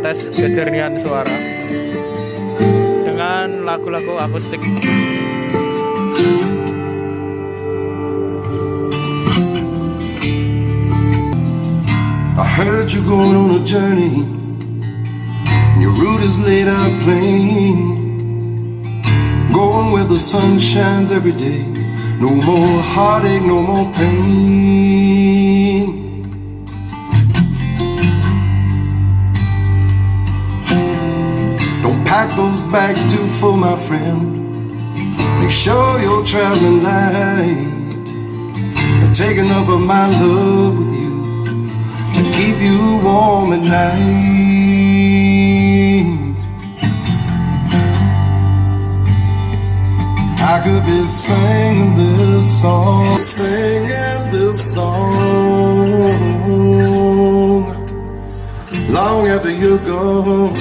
ngetes kejernihan suara dengan lagu-lagu akustik. I heard you're going on a journey, and your route is laid out plain. Going where the sun shines every day. No more heartache, no more pain. Don't pack those bags too full, my friend. Make sure you're traveling light. And take enough of my love with you to keep you warm at night. I could be singing this song, long after you're gone.